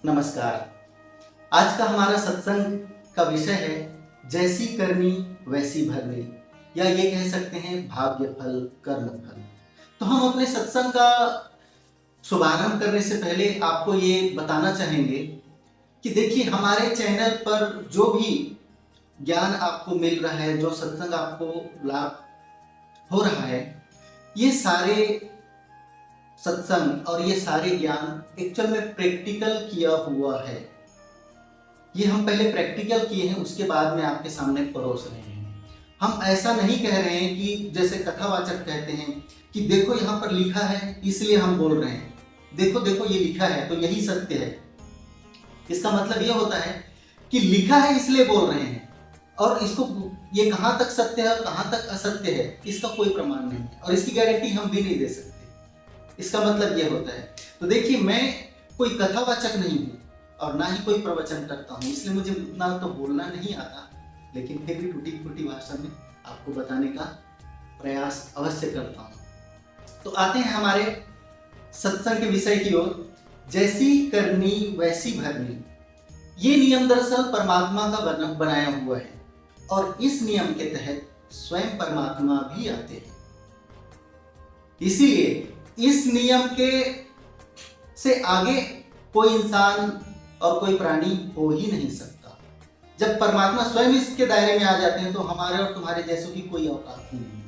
नमस्कार। आज का हमारा सत्संग का विषय है जैसी करनी वैसी भरनी, या ये कह सकते हैं भाग्य फल कर्म फल। तो हम अपने सत्संग का शुभारंभ करने से पहले आपको ये बताना चाहेंगे कि देखिए, हमारे चैनल पर जो भी ज्ञान आपको मिल रहा है, जो सत्संग आपको लाभ हो रहा है, ये सारे सत्संग और ये सारे ज्ञान एक्चुअल में प्रैक्टिकल किया हुआ है। ये हम पहले प्रैक्टिकल किए हैं, उसके बाद में आपके सामने परोस रहे हैं। हम ऐसा नहीं कह रहे हैं कि जैसे कथावाचक कहते हैं कि देखो यहाँ पर लिखा है इसलिए हम बोल रहे हैं, देखो देखो ये लिखा है तो यही सत्य है। इसका मतलब ये होता है कि लिखा है इसलिए बोल रहे हैं, और इसको ये कहाँ तक सत्य है और कहाँ तक असत्य है इसका कोई प्रमाण नहीं है, और इसकी गारंटी हम भी नहीं दे सकते। इसका मतलब ये होता है। तो देखिए, मैं कोई कथावाचक नहीं हूँ और ना ही कोई प्रवचन करता हूँ, इसलिए मुझे उतना तो बोलना नहीं आता, लेकिन फिर भी टूटी फूटी भाषा में आपको बताने का प्रयास अवश्य करता हूँ। तो आते हैं हमारे सत्संग के विषय की ओर। जैसी करनी वैसी भरनी, ये नियम दरअसल परमात्मा का बनाया हुआ है, और इस नियम के तहत स्वयं परमात्मा भी आते हैं। इसीलिए इस नियम के से आगे कोई इंसान और कोई प्राणी हो ही नहीं सकता। जब परमात्मा स्वयं इसके दायरे में आ जाते हैं तो हमारे और तुम्हारे जैसों की कोई औकात ही नहीं है।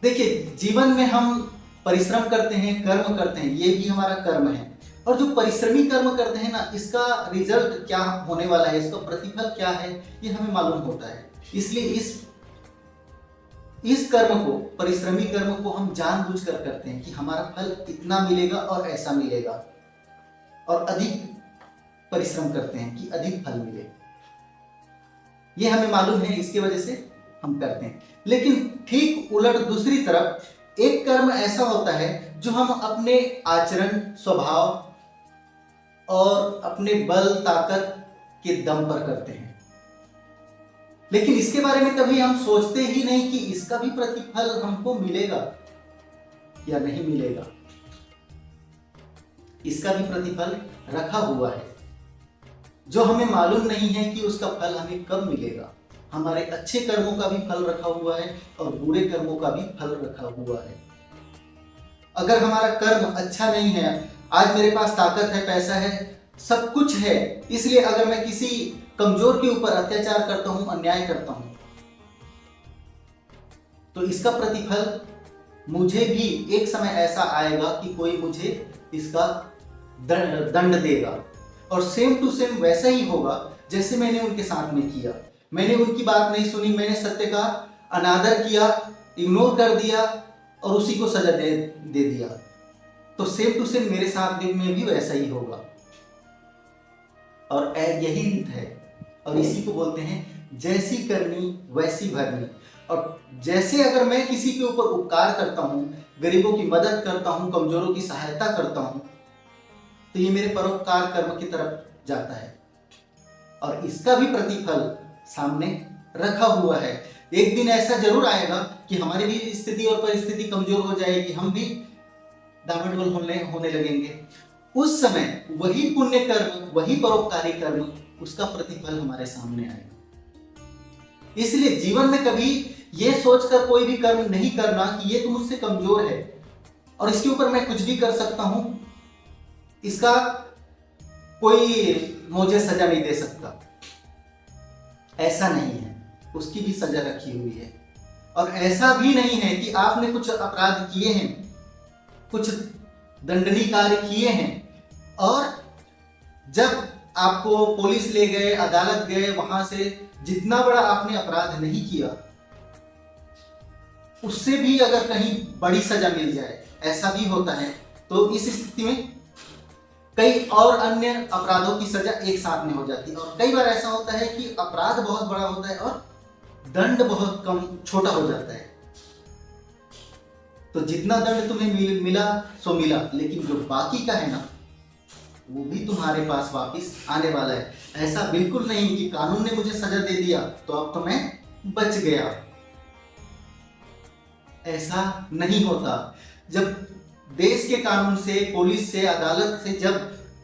देखिए, जीवन में हम परिश्रम करते हैं, कर्म करते हैं, ये भी हमारा कर्म है, और जो परिश्रमी कर्म करते हैं ना, इसका रिजल्ट क्या होने वाला है, इसका प्रतिफल क्या है, ये हमें मालूम होता है। इसलिए इस कर्म को, परिश्रमी कर्म को हम जानबूझकर करते हैं कि हमारा फल इतना मिलेगा और ऐसा मिलेगा, और अधिक परिश्रम करते हैं कि अधिक फल मिले। ये हमें मालूम है, इसकी वजह से हम करते हैं। लेकिन ठीक उलट दूसरी तरफ एक कर्म ऐसा होता है जो हम अपने आचरण, स्वभाव और अपने बल ताकत के दम पर करते हैं, लेकिन इसके बारे में कभी हम सोचते ही नहीं कि इसका भी प्रतिफल हमको मिलेगा या नहीं मिलेगा। इसका भी प्रतिफल रखा हुआ है, जो हमें मालूम नहीं है कि उसका फल हमें कब मिलेगा। हमारे अच्छे कर्मों का भी फल रखा हुआ है और बुरे कर्मों का भी फल रखा हुआ है। अगर हमारा कर्म अच्छा नहीं है, आज मेरे पास ताकत है, पैसा है, सब कुछ है, इसलिए अगर मैं किसी कमजोर के ऊपर अत्याचार करता हूं, अन्याय करता हूं, तो इसका प्रतिफल मुझे भी एक समय ऐसा आएगा कि कोई मुझे इसका दंड देगा, और सेम टू सेम वैसा ही होगा जैसे मैंने उनके साथ में किया। मैंने उनकी बात नहीं सुनी, मैंने सत्य का अनादर किया, इग्नोर कर दिया और उसी को सजा दे दिया, तो सेम टू सेम मेरे साथ में भी वैसा ही होगा। और यही रीत है, और इसी को बोलते हैं जैसी करनी वैसी भरनी। और जैसे अगर मैं किसी के ऊपर उपकार करता हूँ, गरीबों की मदद करता हूँ, कमजोरों की सहायता करता हूँ, तो ये मेरे परोपकार कर्म की तरफ जाता है, और इसका भी प्रतिफल सामने रखा हुआ है। एक दिन ऐसा जरूर आएगा कि हमारी भी स्थिति और परिस्थिति कमजोर हो जाएगी, हम भी डामाडोल होने लगेंगे। उस समय वही पुण्य कर्म, वही परोपकारी कर्म, उसका प्रतिफल हमारे सामने आएगा। इसलिए जीवन में कभी ये सोचकर कोई भी कर्म नहीं करना कि ये तो मुझसे कमजोर है और इसके ऊपर मैं कुछ भी कर सकता हूं, इसका कोई मुझे सजा नहीं दे सकता। ऐसा नहीं है, उसकी भी सजा रखी हुई है। और ऐसा भी नहीं है कि आपने कुछ अपराध किए हैं, कुछ दंडनीय कार्य किए हैं, और जब आपको पुलिस ले गए, अदालत गए, वहां से जितना बड़ा आपने अपराध नहीं किया, उससे भी अगर कहीं बड़ी सजा मिल जाए, ऐसा भी होता है, तो इस स्थिति में कई और अन्य अपराधों की सजा एक साथ में हो जाती है। और कई बार ऐसा होता है कि अपराध बहुत बड़ा होता है और दंड बहुत कम, छोटा हो जाता है। तो जितना दंड तुम्हें मिला सो मिला, लेकिन जो बाकी का है ना, वो भी तुम्हारे पास वापस आने वाला है। ऐसा बिल्कुल नहीं कि कानून ने मुझे सजा दे दिया तो अब तो मैं बच गया। ऐसा नहीं होता। जब देश के कानून से, पुलिस से, अदालत से जब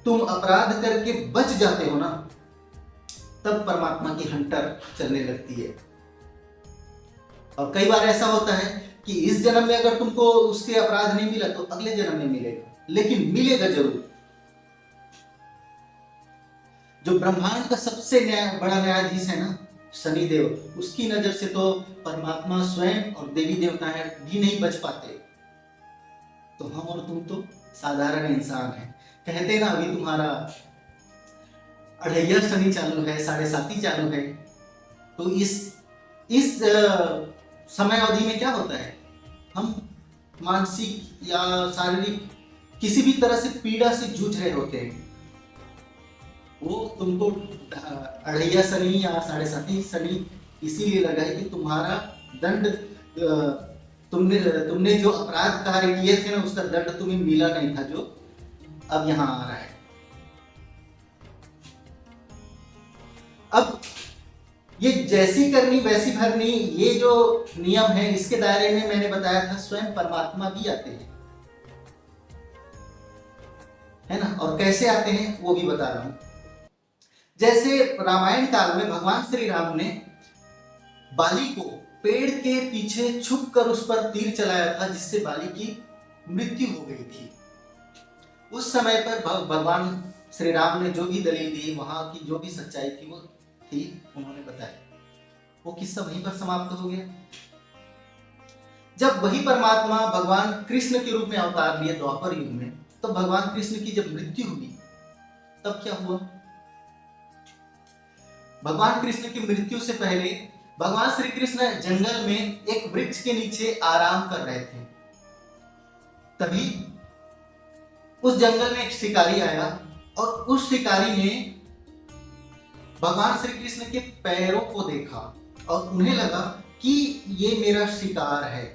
तुम अपराध करके बच जाते हो ना, तब परमात्मा की हंटर चलने लगती है। और कई बार ऐसा होता है कि इस जन्म में अगर तुमको उसके अपराध नहीं मिला तो अगले जन्म में मिलेगा, लेकिन मिलेगा जरूर। जो ब्रह्मांड का सबसे बड़ा न्यायाधीश है ना, शनिदेव, उसकी नजर से तो परमात्मा स्वयं और देवी देवताएं भी नहीं बच पाते, तो हम और तुम तो साधारण इंसान हैं। कहते ना अभी तुम्हारा अढ़ैया शनि चालू है, 7.5 चालू है, तो इस समय अवधि में क्या होता है, हम मानसिक या शारीरिक किसी भी तरह से पीड़ा से जूझ रहे होते हैं। वो तुमको अढ़ैया शनि या 7.5 शनि इसीलिए लगा है कि तुम्हारा दंड, तुमने जो अपराध कार्य किए थे ना, उसका दंड तुम्हें मिला नहीं था, जो अब यहां आ रहा है। अब ये जैसी करनी वैसी भरनी, ये जो नियम है, इसके दायरे में मैंने बताया था स्वयं परमात्मा भी आते हैं, है ना। और कैसे आते हैं वो भी बता रहा हूं। जैसे रामायण काल में भगवान श्री राम ने बाली को पेड़ के पीछे छुपकर उस पर तीर चलाया था, जिससे बाली की मृत्यु हो गई थी। उस समय पर भगवान श्री राम ने जो भी दलील दी, वहां की जो भी सच्चाई थी वो थी, उन्होंने बताया। वो किस्सा वहीं पर समाप्त हो गया। जब वही परमात्मा भगवान कृष्ण के रूप में अवतार लिए द्वापर युग में, तो भगवान कृष्ण की जब मृत्यु हुई तब क्या हुआ। भगवान कृष्ण की मृत्यु से पहले भगवान श्री कृष्ण जंगल में एक वृक्ष के नीचे आराम कर रहे थे। तभी उस जंगल में एक शिकारी आया और उस शिकारी ने भगवान श्री कृष्ण के पैरों को देखा और उन्हें लगा कि ये मेरा शिकार है।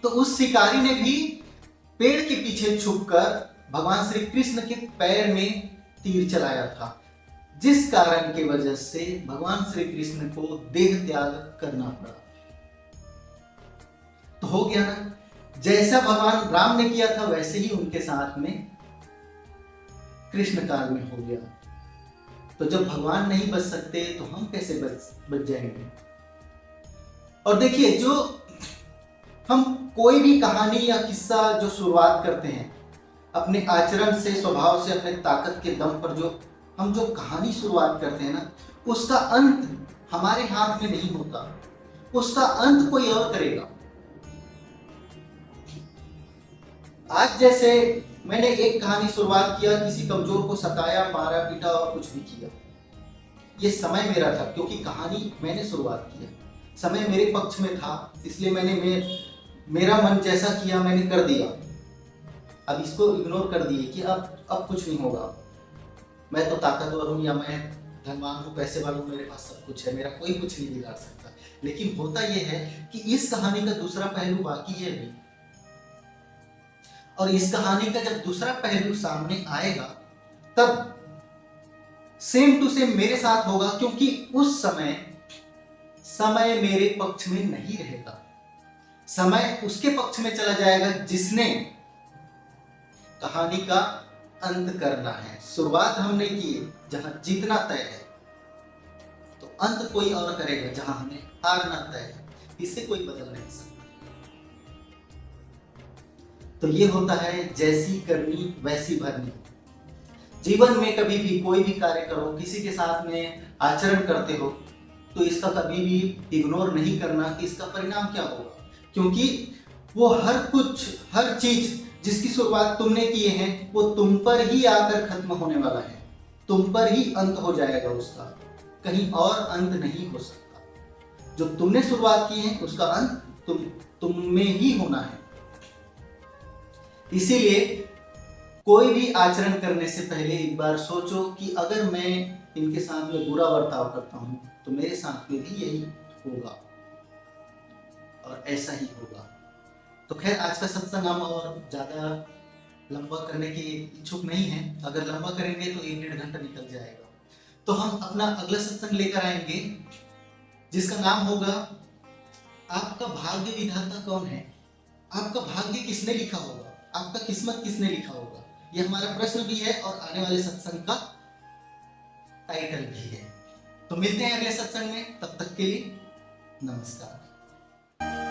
तो उस शिकारी ने भी पेड़ के पीछे छुपकर भगवान श्री कृष्ण के पैर में तीर चलाया था, जिस कारण की वजह से भगवान श्री कृष्ण को देह त्याग करना पड़ा। तो हो गया ना, जैसा भगवान राम ने किया था वैसे ही उनके साथ में कृष्ण काल में हो गया। तो जब भगवान नहीं बच सकते तो हम कैसे बच जाएंगे। और देखिए, जो हम कोई भी कहानी या किस्सा जो शुरुआत करते हैं अपने आचरण से, स्वभाव से, अपने ताकत के दम पर, जो हम जो कहानी शुरुआत करते हैं ना, उसका अंत हमारे हाथ में नहीं होता, उसका अंत कोई और करेगा। आज जैसे मैंने एक कहानी शुरुआत किया, किसी कमजोर को सताया, मारा, पीटा और कुछ भी किया। ये समय मेरा था क्योंकि कहानी मैंने शुरुआत किया, समय मेरे पक्ष में था, इसलिए मेरा मन जैसा किया मैंने कर दिया। अब इसको इग्नोर कर दिए कि अब कुछ नहीं होगा, मैं तो ताकतवर हूं या मैं धनवान हूं, पैसे वाला हूं, मेरे पास सब कुछ है, मेरा कोई कुछ नहीं बिगाड़ सकता। लेकिन होता यह है कि इस कहानी का दूसरा पहलू बाकी है भी, और इस कहानी का जब दूसरा पहलू सामने आएगा तब सेम टू सेम मेरे साथ होगा, क्योंकि उस समय मेरे पक्ष में नहीं रहेगा, समय उसके पक्ष में चला जाएगा जिसने कहानी का अंत करना है। शुरुआत हमने की जहां जीतना तय है, तो अंत कोई और करेगा जहां हमें हारना तय है। इसे कोई बदल नहीं सकता। तो ये होता है जैसी करनी वैसी भरनी। जीवन में कभी भी कोई भी कार्य करो, किसी के साथ में आचरण करते हो, तो इसका कभी भी इग्नोर नहीं करना कि इसका परिणाम क्या होगा, क्योंकि वो हर चीज जिसकी शुरुआत तुमने किए हैं वो तुम पर ही आकर खत्म होने वाला है, तुम पर ही अंत हो जाएगा उसका, कहीं और अंत नहीं हो सकता। जो तुमने शुरुआत की है उसका अंत तुम में ही होना है। इसीलिए कोई भी आचरण करने से पहले एक बार सोचो कि अगर मैं इनके साथ में बुरा बर्ताव करता हूं तो मेरे साथ में भी यही होगा और ऐसा ही होगा। तो खैर, आज का सत्संग हम और ज्यादा लंबा करने के इच्छुक नहीं है। अगर लंबा करेंगे तो 1-1.5 घंटा निकल जाएगा। तो हम अपना अगला सत्संग लेकर आएंगे जिसका नाम होगा आपका भाग्य विधाता कौन है। आपका भाग्य किसने लिखा होगा, आपका किस्मत किसने लिखा होगा। ये हमारा प्रश्न भी है और आने वाले सत्संग का टाइटल भी है। तो मिलते हैं अगले सत्संग में, तब तक के लिए नमस्कार।